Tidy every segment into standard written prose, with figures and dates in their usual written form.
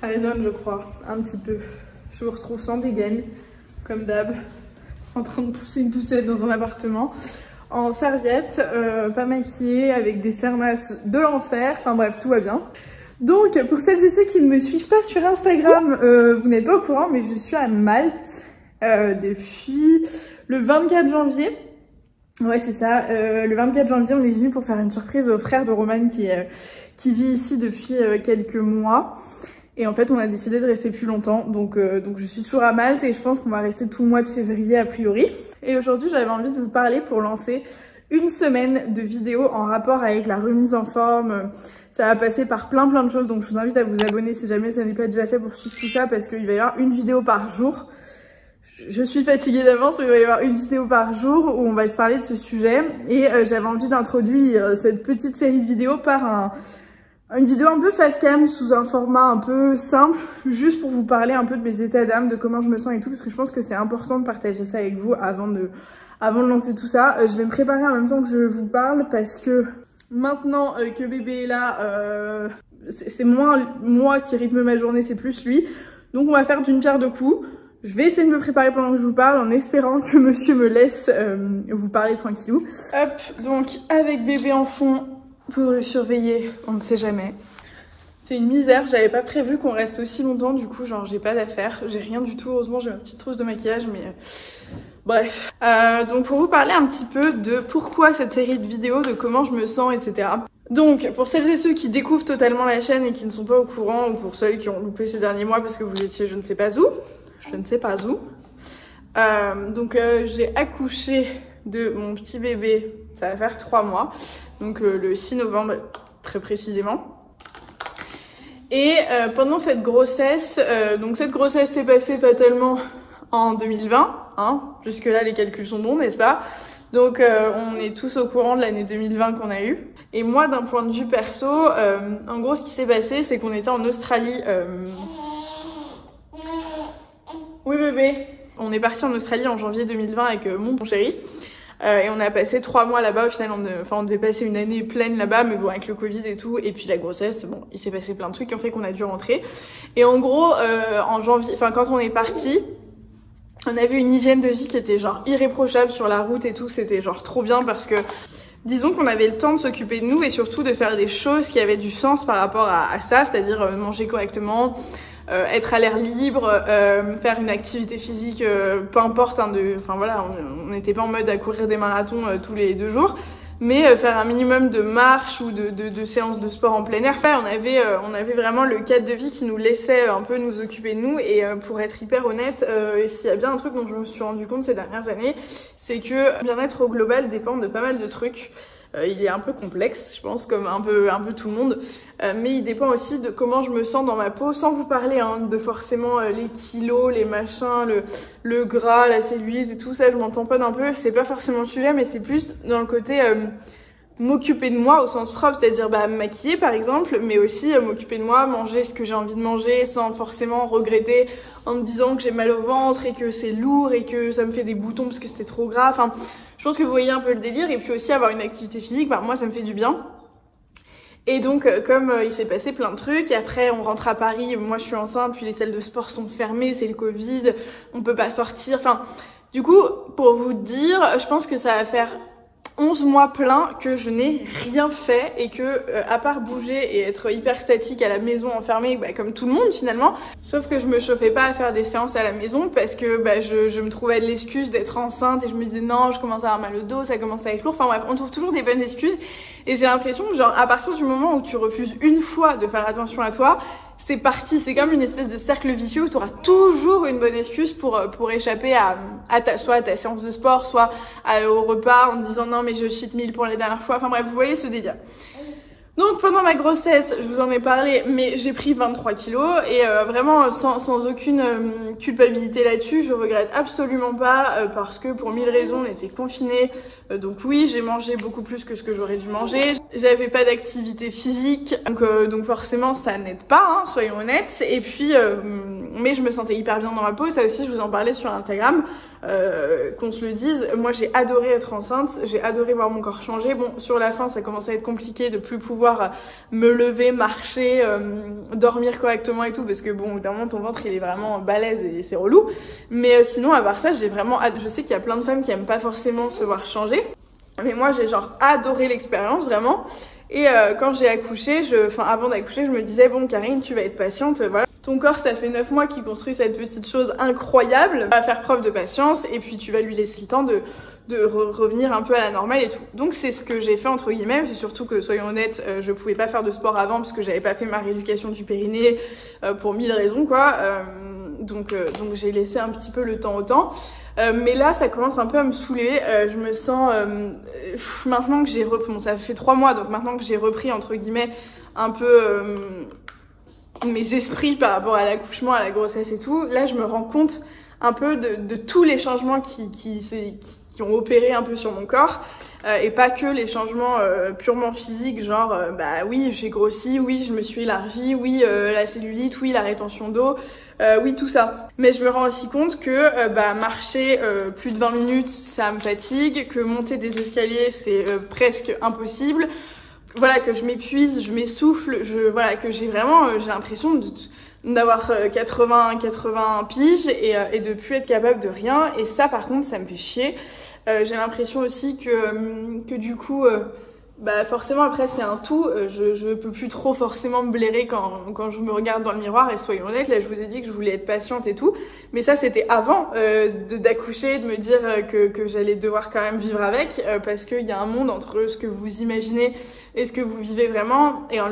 résonne, je crois, un petit peu. Je vous retrouve sans dégaine, comme d'hab, en train de pousser une poussette dans un appartement, en serviette, pas maquillée, avec des cernasses de l'enfer, enfin bref, tout va bien. Donc, pour celles et ceux qui ne me suivent pas sur Instagram, vous n'êtes pas au courant, mais je suis à Malte depuis le 24 janvier. Ouais, c'est ça. Le 24 janvier, on est venu pour faire une surprise au frère de Romane qui vit ici depuis quelques mois. Et en fait, on a décidé de rester plus longtemps. Donc je suis toujours à Malte et je pense qu'on va rester tout le mois de février a priori. Et aujourd'hui, j'avais envie de vous parler pour lancer une semaine de vidéos en rapport avec la remise en forme. Ça va passer par plein de choses. Donc je vous invite à vous abonner si jamais ça n'est pas déjà fait pour suivre tout ça parce qu'il va y avoir une vidéo par jour. Je suis fatiguée d'avance, mais il va y avoir une vidéo par jour où on va se parler de ce sujet. Et j'avais envie d'introduire cette petite série de vidéos par une vidéo un peu face cam sous un format un peu simple, juste pour vous parler un peu de mes états d'âme, de comment je me sens et tout, parce que je pense que c'est important de partager ça avec vous avant de lancer tout ça. Je vais me préparer en même temps que je vous parle parce que maintenant que bébé est là, c'est moins moi qui rythme ma journée, c'est plus lui. Donc on va faire d'une pierre deux coups. Je vais essayer de me préparer pendant que je vous parle en espérant que monsieur me laisse vous parler tranquillou. Hop, donc avec bébé en fond pour le surveiller, on ne sait jamais. C'est une misère, j'avais pas prévu qu'on reste aussi longtemps, du coup genre j'ai pas d'affaires, j'ai rien du tout, heureusement j'ai ma petite trousse de maquillage mais bref. Donc pour vous parler un petit peu de pourquoi cette série de vidéos, de comment je me sens, etc. Donc pour celles et ceux qui découvrent totalement la chaîne et qui ne sont pas au courant, ou pour celles qui ont loupé ces derniers mois parce que vous étiez je ne sais pas où, j'ai accouché de mon petit bébé, ça va faire 3 mois, donc le 6 novembre très précisément. Et pendant cette grossesse, cette grossesse s'est passée fatalement en 2020, hein, jusque là les calculs sont bons, n'est-ce pas? Donc on est tous au courant de l'année 2020 qu'on a eue. Et moi d'un point de vue perso, en gros ce qui s'est passé c'est qu'on était en Australie. Oui bébé. On est parti en Australie en janvier 2020 avec mon chéri. Et on a passé 3 mois là-bas. Au final, on devait passer une année pleine là-bas, mais bon, avec le Covid et tout, et puis la grossesse, bon, il s'est passé plein de trucs qui ont fait qu'on a dû rentrer. Et en gros, en janvier, quand on est parti, on avait une hygiène de vie qui était genre irréprochable sur la route et tout. C'était genre trop bien parce que, disons qu'on avait le temps de s'occuper de nous et surtout de faire des choses qui avaient du sens par rapport à ça, c'est-à-dire manger correctement, être à l'air libre, faire une activité physique, peu importe, hein, on n'était pas en mode à courir des marathons tous les 2 jours, mais faire un minimum de marche ou de séances de sport en plein air. Enfin, on avait vraiment le cadre de vie qui nous laissait un peu nous occuper de nous. Et pour être hyper honnête, s'il y a bien un truc dont je me suis rendu compte ces dernières années, c'est que bien-être au global dépend de pas mal de trucs. Il est un peu complexe, je pense, comme un peu tout le monde, mais il dépend aussi de comment je me sens dans ma peau, sans vous parler hein, de forcément les kilos, les machins, le gras, la cellulite et tout ça, je m'entends pas d'un peu, c'est pas forcément le sujet, mais c'est plus dans le côté m'occuper de moi au sens propre, c'est-à-dire me maquiller par exemple, mais aussi m'occuper de moi, manger ce que j'ai envie de manger sans forcément regretter en me disant que j'ai mal au ventre et que c'est lourd et que ça me fait des boutons parce que c'était trop gras, enfin... Je pense que vous voyez un peu le délire et puis aussi avoir une activité physique, moi ça me fait du bien. Et donc comme il s'est passé plein de trucs, et après on rentre à Paris, moi je suis enceinte, puis les salles de sport sont fermées, c'est le Covid, on peut pas sortir, enfin... Du coup, pour vous dire, je pense que ça va faire 11 mois pleins que je n'ai rien fait et que à part bouger et être hyper statique à la maison enfermée comme tout le monde finalement, sauf que je me chauffais pas à faire des séances à la maison parce que je me trouvais l'excuse d'être enceinte et je me disais non, je commence à avoir mal au dos, ça commence à être lourd, enfin bref, on trouve toujours des bonnes excuses et j'ai l'impression que genre à partir du moment où tu refuses une fois de faire attention à toi, c'est parti, c'est comme une espèce de cercle vicieux où tu auras toujours une bonne excuse pour échapper soit à ta séance de sport, soit au repas en te disant non mais je cheat meal pour la dernière fois, enfin bref, vous voyez ce délire. Donc pendant ma grossesse, je vous en ai parlé, mais j'ai pris 23 kilos et vraiment sans aucune culpabilité là-dessus, je regrette absolument pas parce que pour 1000 raisons on était confinés, donc oui j'ai mangé beaucoup plus que ce que j'aurais dû manger, j'avais pas d'activité physique, donc forcément ça n'aide pas, hein, soyons honnêtes, et puis mais je me sentais hyper bien dans ma peau. Ça aussi, je vous en parlais sur Instagram, qu'on se le dise. Moi, j'ai adoré être enceinte, j'ai adoré voir mon corps changer. Bon, sur la fin, ça commençait à être compliqué de plus pouvoir me lever, marcher, dormir correctement et tout, parce que bon, d'un moment, ton ventre, il est vraiment balèze et c'est relou. Mais sinon, à part ça, j'ai vraiment... Je sais qu'il y a plein de femmes qui aiment pas forcément se voir changer, mais moi, j'ai genre adoré l'expérience, vraiment. Et quand j'ai accouché, avant d'accoucher, je me disais, bon Karine, tu vas être patiente, voilà. Ton corps, ça fait 9 mois qu'il construit cette petite chose incroyable, va faire preuve de patience et puis tu vas lui laisser le temps de revenir un peu à la normale et tout. Donc c'est ce que j'ai fait entre guillemets, c'est surtout que, soyons honnêtes, je pouvais pas faire de sport avant parce que j'avais pas fait ma rééducation du périnée pour 1000 raisons quoi. Donc j'ai laissé un petit peu le temps au temps. Mais là, ça commence un peu à me saouler. Je me sens, maintenant que j'ai repris, bon, ça fait 3 mois, donc maintenant que j'ai repris, entre guillemets, un peu mes esprits par rapport à l'accouchement, à la grossesse et tout, là, je me rends compte un peu de tous les changements qui ont opéré un peu sur mon corps. Et pas que les changements purement physiques, genre bah oui j'ai grossi, oui je me suis élargie, oui la cellulite, oui la rétention d'eau, oui tout ça. Mais je me rends aussi compte que marcher plus de 20 minutes ça me fatigue, que monter des escaliers c'est presque impossible, voilà, que je m'épuise, je m'essouffle, voilà, que j'ai vraiment j'ai l'impression d'avoir 80 piges et de plus être capable de rien. Et ça par contre ça me fait chier. J'ai l'impression aussi que du coup forcément après c'est un tout, je peux plus trop forcément me blairer quand je me regarde dans le miroir. Et soyons honnêtes, là je vous ai dit que je voulais être patiente et tout, mais ça c'était avant d'accoucher, de me dire que j'allais devoir quand même vivre avec, parce qu'il y a un monde entre ce que vous imaginez et ce que vous vivez vraiment. Et en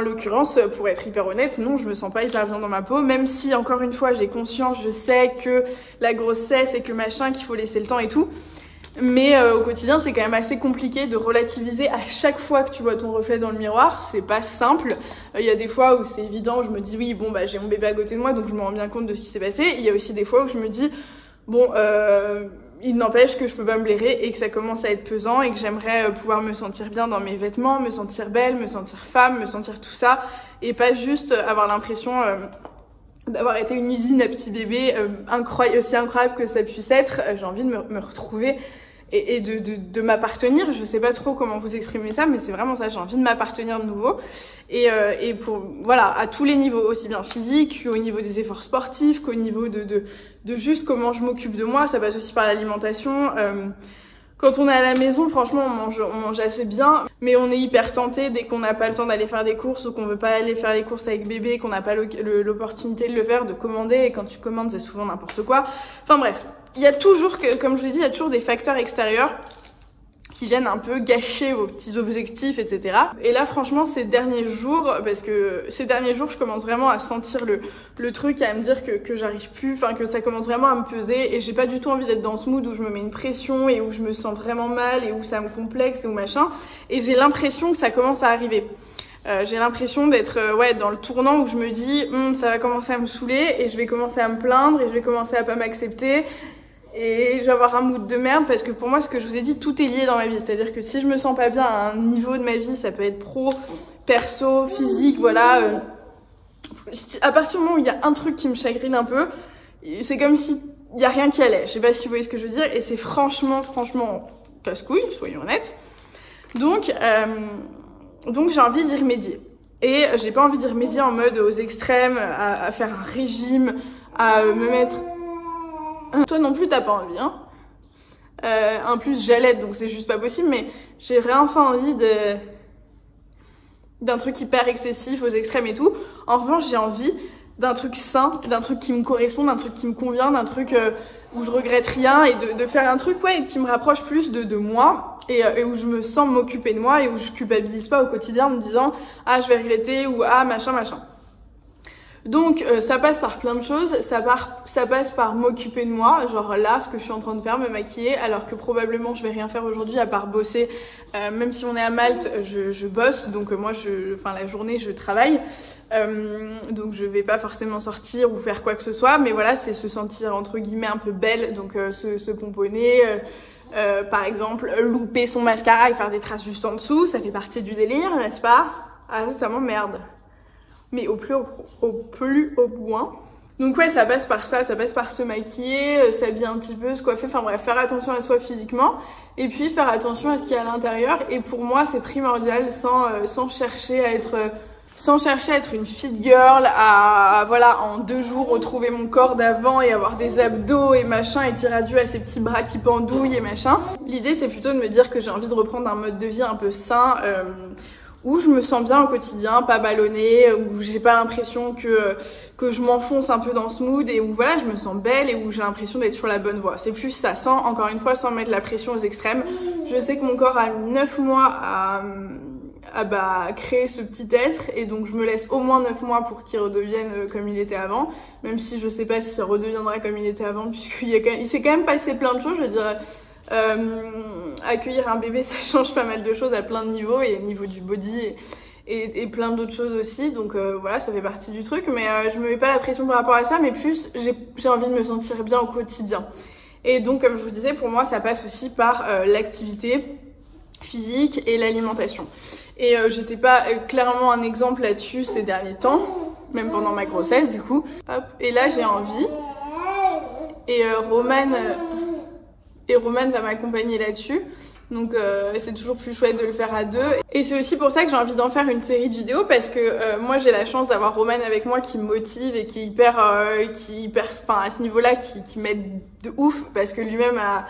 l'occurrence, pour être hyper honnête, non, je me sens pas hyper bien dans ma peau, même si, encore une fois, j'ai conscience, je sais que la grossesse et que machin, qu'il faut laisser le temps et tout. Mais au quotidien, c'est quand même assez compliqué de relativiser à chaque fois que tu vois ton reflet dans le miroir. C'est pas simple. Il y a des fois où c'est évident, je me dis oui, bon, j'ai mon bébé à côté de moi, donc je me rends bien compte de ce qui s'est passé. Il y a aussi des fois où je me dis, bon, il n'empêche que je peux pas me blairer et que ça commence à être pesant et que j'aimerais pouvoir me sentir bien dans mes vêtements, me sentir belle, me sentir femme, me sentir tout ça, et pas juste avoir l'impression d'avoir été une usine à petits bébés, aussi incroyable que ça puisse être. J'ai envie de me retrouver et de m'appartenir. Je sais pas trop comment vous exprimer ça, mais c'est vraiment ça, j'ai envie de m'appartenir de nouveau. Et pour, voilà, à tous les niveaux, aussi bien physique qu'au niveau des efforts sportifs, qu'au niveau de juste comment je m'occupe de moi. Ça passe aussi par l'alimentation. Quand on est à la maison, franchement, on mange assez bien, mais on est hyper tenté dès qu'on n'a pas le temps d'aller faire des courses ou qu'on veut pas aller faire les courses avec bébé, qu'on n'a pas l'opportunité de le faire, de commander, et quand tu commandes, c'est souvent n'importe quoi. Enfin bref, il y a toujours, comme je vous ai dit, il y a toujours des facteurs extérieurs qui viennent un peu gâcher vos petits objectifs, etc. Et là, franchement, ces derniers jours, je commence vraiment à sentir le truc, à me dire que j'arrive plus, enfin que ça commence vraiment à me peser, et j'ai pas du tout envie d'être dans ce mood où je me mets une pression et où je me sens vraiment mal et où ça me complexe et où machin. Et j'ai l'impression que ça commence à arriver. J'ai l'impression d'être dans le tournant où je me dis ça va commencer à me saouler et je vais commencer à me plaindre et je vais commencer à pas m'accepter. Et je vais avoir un mood de merde parce que pour moi, ce que je vous ai dit, tout est lié dans ma vie. C'est-à-dire que si je me sens pas bien à un niveau de ma vie, ça peut être pro, perso, physique, voilà. À partir du moment où il y a un truc qui me chagrine un peu, c'est comme si il y a rien qui allait. Je sais pas si vous voyez ce que je veux dire. Et c'est franchement casse-couille, soyons honnêtes. Donc j'ai envie d'y remédier. Et j'ai pas envie d'y remédier en mode aux extrêmes, à faire un régime, à me mettre... Toi non plus t'as pas envie, hein. En plus j'allaite donc c'est juste pas possible, mais j'ai vraiment envie d'un truc hyper excessif aux extrêmes et tout. En revanche j'ai envie d'un truc sain, d'un truc qui me correspond, d'un truc qui me convient, d'un truc où je regrette rien et de faire un truc qui me rapproche plus de moi et où je me sens m'occuper de moi et où je culpabilise pas au quotidien en me disant ah je vais regretter ou ah machin. Donc ça passe par plein de choses, ça passe par m'occuper de moi, genre là ce que je suis en train de faire, me maquiller, alors que probablement je vais rien faire aujourd'hui à part bosser, même si on est à Malte, je bosse, donc moi la journée je travaille, donc je vais pas forcément sortir ou faire quoi que ce soit, mais voilà c'est se sentir entre guillemets un peu belle, donc se pomponner, par exemple louper son mascara et faire des traces juste en dessous, ça fait partie du délire, n'est-ce pas? Ah ça m'emmerde. mais au plus haut point. Donc ouais, ça passe par ça passe par se maquiller, s'habiller un petit peu, se coiffer, enfin bref, faire attention à soi physiquement et puis faire attention à ce qu'il y a à l'intérieur. Et pour moi, c'est primordial sans chercher à être une fit girl, à voilà, en 2 jours retrouver mon corps d'avant et avoir des abdos et machin et dire adieu à ces petits bras qui pendouillent et machin. L'idée, c'est plutôt de me dire que j'ai envie de reprendre un mode de vie un peu sain, où je me sens bien au quotidien, pas ballonnée, où j'ai pas l'impression que je m'enfonce un peu dans ce mood et où voilà, je me sens belle et où j'ai l'impression d'être sur la bonne voie. C'est plus ça, encore une fois, sans mettre la pression aux extrêmes. Je sais que mon corps a mis 9 mois à créer ce petit être et donc je me laisse au moins 9 mois pour qu'il redevienne comme il était avant, même si je sais pas s'il redeviendra comme il était avant puisqu'il s'est quand même passé plein de choses. Je veux dire, accueillir un bébé, ça change pas mal de choses à plein de niveaux et au niveau du body et plein d'autres choses aussi, donc voilà, ça fait partie du truc, mais je me mets pas la pression par rapport à ça, mais plus j'ai envie de me sentir bien au quotidien. Et donc comme je vous disais, pour moi ça passe aussi par l'activité physique et l'alimentation. Et j'étais pas clairement un exemple là-dessus ces derniers temps, même pendant ma grossesse du coup. Hop. Et là j'ai envie, et Romane va m'accompagner là-dessus, donc c'est toujours plus chouette de le faire à 2. Et c'est aussi pour ça que j'ai envie d'en faire une série de vidéos, parce que moi j'ai la chance d'avoir Romane avec moi qui me motive et qui est hyper enfin à ce niveau-là qui m'aide de ouf, parce que lui-même a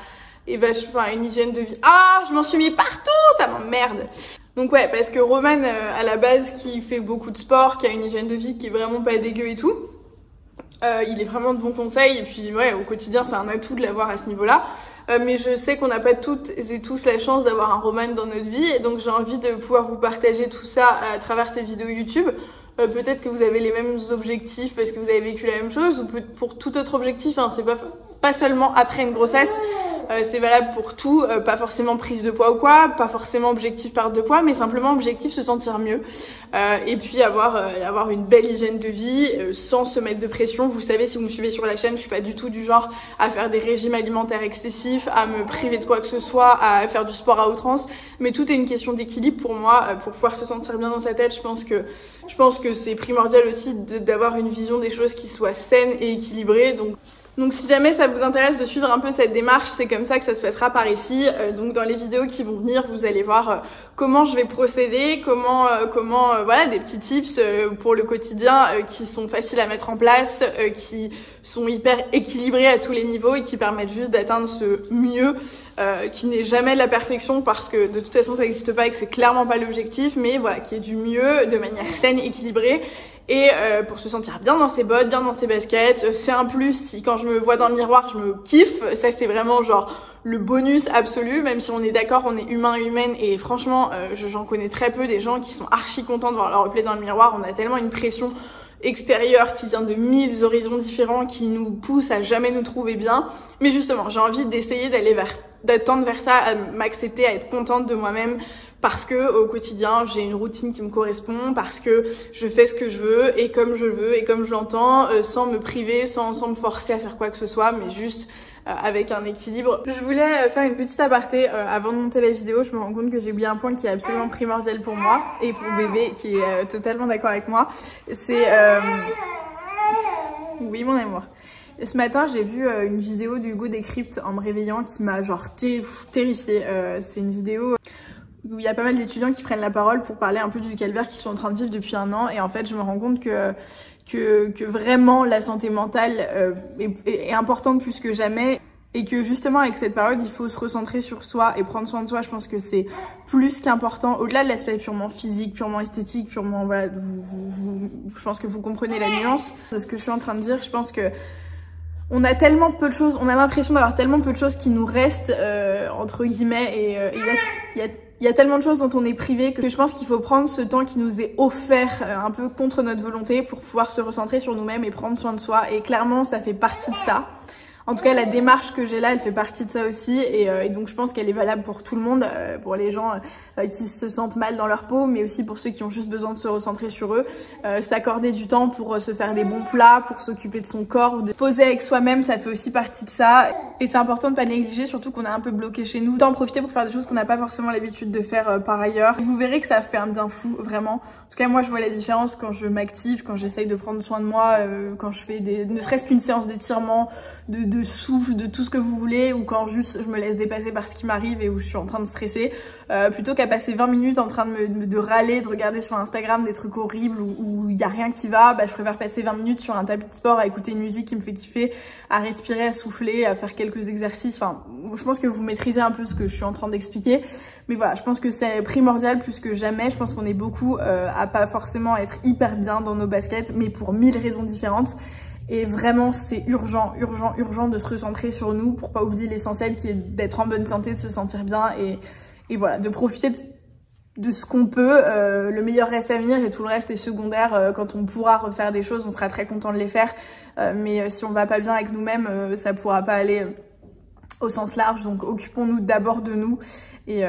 une hygiène de vie. Ah, je m'en suis mis partout, ça m'emmerde. Donc ouais, parce que Romane à la base qui fait beaucoup de sport, qui a une hygiène de vie qui est vraiment pas dégueu et tout, il est vraiment de bons conseils, et puis ouais, au quotidien c'est un atout de l'avoir à ce niveau-là. Mais je sais qu'on n'a pas toutes et tous la chance d'avoir un Romane dans notre vie, et donc j'ai envie de pouvoir vous partager tout ça à travers ces vidéos YouTube. Peut-être que vous avez les mêmes objectifs parce que vous avez vécu la même chose, ou pour tout autre objectif, hein, c'est pas seulement après une grossesse. C'est valable pour tout, pas forcément prise de poids ou quoi, pas forcément objectif perte de poids, mais simplement objectif se sentir mieux, et puis avoir une belle hygiène de vie sans se mettre de pression. Vous savez, si vous me suivez sur la chaîne, je suis pas du tout du genre à faire des régimes alimentaires excessifs, à me priver de quoi que ce soit, à faire du sport à outrance, mais tout est une question d'équilibre pour moi, pour pouvoir se sentir bien dans sa tête. Je pense que c'est primordial aussi d'avoir une vision des choses qui soit saine et équilibrée. Donc si jamais ça vous intéresse de suivre un peu cette démarche, c'est comme ça que ça se passera par ici. Donc dans les vidéos qui vont venir, vous allez voir comment je vais procéder, voilà, des petits tips pour le quotidien qui sont faciles à mettre en place, qui sont hyper équilibrés à tous les niveaux et qui permettent juste d'atteindre ce mieux, qui n'est jamais de la perfection, parce que de toute façon ça n'existe pas et que c'est clairement pas l'objectif, mais voilà, qui est du mieux de manière saine, équilibrée. Et pour se sentir bien dans ses bottes, bien dans ses baskets, c'est un plus. Si quand je me vois dans le miroir, je me kiffe, ça c'est vraiment genre le bonus absolu, même si on est d'accord, on est humain, humaine, et franchement, j'en connais très peu des gens qui sont archi contents de voir leur reflet dans le miroir. On a tellement une pression extérieure qui vient de 1000 horizons différents qui nous pousse à jamais nous trouver bien. Mais justement, j'ai envie d'essayer d'attendre vers ça, à m'accepter, à être contente de moi-même, parce que au quotidien j'ai une routine qui me correspond, parce que je fais ce que je veux et comme je le veux et comme je l'entends, sans me priver, sans me forcer à faire quoi que ce soit, mais juste avec un équilibre. Je voulais faire une petite aparté avant de monter la vidéo. Je me rends compte que j'ai oublié un point qui est absolument primordial pour moi et pour bébé, qui est totalement d'accord avec moi. C'est oui mon amour. Ce matin, j'ai vu une vidéo d'Hugo Décrypte en me réveillant qui m'a genre terrifiée. C'est une vidéo où il y a pas mal d'étudiants qui prennent la parole pour parler un peu du calvaire qu'ils sont en train de vivre depuis 1 an. Et en fait, je me rends compte que vraiment la santé mentale est importante plus que jamais. Et que justement, avec cette période, il faut se recentrer sur soi et prendre soin de soi. Je pense que c'est plus qu'important. Au-delà de l'aspect purement physique, purement esthétique, purement... Voilà, je pense que vous comprenez la nuance de ce que je suis en train de dire. Je pense que on a tellement peu de choses, on a l'impression d'avoir tellement peu de choses qui nous restent, entre guillemets, et il y a tellement de choses dont on est privé que je pense qu'il faut prendre ce temps qui nous est offert un peu contre notre volonté pour pouvoir se recentrer sur nous-mêmes et prendre soin de soi. Et clairement, ça fait partie de ça. En tout cas, la démarche que j'ai là, elle fait partie de ça aussi, et donc je pense qu'elle est valable pour tout le monde, pour les gens qui se sentent mal dans leur peau, mais aussi pour ceux qui ont juste besoin de se recentrer sur eux, s'accorder du temps pour se faire des bons plats, pour s'occuper de son corps, ou de se poser avec soi-même, ça fait aussi partie de ça, et c'est important de pas négliger, surtout qu'on est un peu bloqué chez nous, d'en profiter pour faire des choses qu'on n'a pas forcément l'habitude de faire par ailleurs. Vous verrez que ça fait un bien fou, vraiment. En tout cas, moi, je vois la différence quand je m'active, quand j'essaye de prendre soin de moi, quand je fais ne serait-ce qu'une séance d'étirement, de souffle, de tout ce que vous voulez, ou quand juste je me laisse dépasser par ce qui m'arrive et où je suis en train de stresser, plutôt qu'à passer 20 minutes en train de râler, de regarder sur Instagram des trucs horribles où il y a rien qui va, bah je préfère passer 20 minutes sur un tapis de sport à écouter une musique qui me fait kiffer, à respirer, à souffler, à faire quelques exercices. Enfin, je pense que vous maîtrisez un peu ce que je suis en train d'expliquer, mais voilà, je pense que c'est primordial plus que jamais. Je pense qu'on est beaucoup à pas forcément être hyper bien dans nos baskets, mais pour 1000 raisons différentes. Et vraiment, c'est urgent de se recentrer sur nous pour pas oublier l'essentiel qui est d'être en bonne santé, de se sentir bien et voilà, de profiter de ce qu'on peut. Le meilleur reste à venir et tout le reste est secondaire. Quand on pourra refaire des choses, on sera très content de les faire. Mais si on va pas bien avec nous-mêmes, ça pourra pas aller au sens large. Donc occupons-nous d'abord de nous et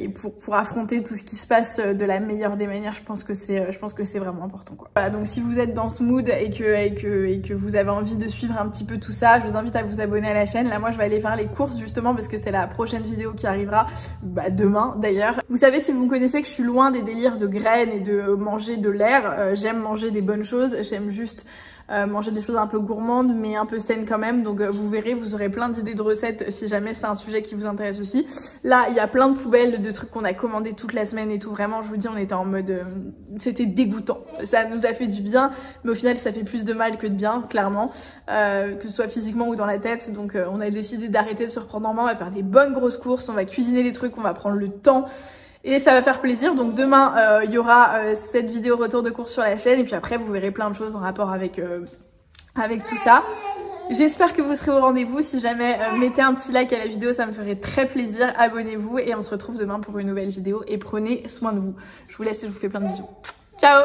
pour affronter tout ce qui se passe de la meilleure des manières, je pense que c'est vraiment important, quoi. Voilà, donc si vous êtes dans ce mood et que vous avez envie de suivre un petit peu tout ça, je vous invite à vous abonner à la chaîne. Là, moi, je vais aller faire les courses justement parce que c'est la prochaine vidéo qui arrivera demain d'ailleurs. Vous savez, si vous me connaissez, que je suis loin des délires de graines et de manger de l'air. J'aime manger des bonnes choses, j'aime juste manger des choses un peu gourmandes mais un peu saines quand même, donc vous verrez, vous aurez plein d'idées de recettes si jamais c'est un sujet qui vous intéresse aussi. Là, il y a plein de poubelles de trucs qu'on a commandés toute la semaine et tout, vraiment, je vous dis, on était en mode c'était dégoûtant, ça nous a fait du bien, mais au final ça fait plus de mal que de bien, clairement, que ce soit physiquement ou dans la tête. Donc on a décidé d'arrêter de se reprendre en main, on va faire des bonnes grosses courses, on va cuisiner des trucs, on va prendre le temps et ça va faire plaisir. Donc demain, il y aura cette vidéo retour de course sur la chaîne. Et puis après, vous verrez plein de choses en rapport avec tout ça. J'espère que vous serez au rendez-vous. Si jamais, mettez un petit like à la vidéo, ça me ferait très plaisir. Abonnez-vous et on se retrouve demain pour une nouvelle vidéo. Et prenez soin de vous. Je vous laisse et je vous fais plein de bisous. Ciao!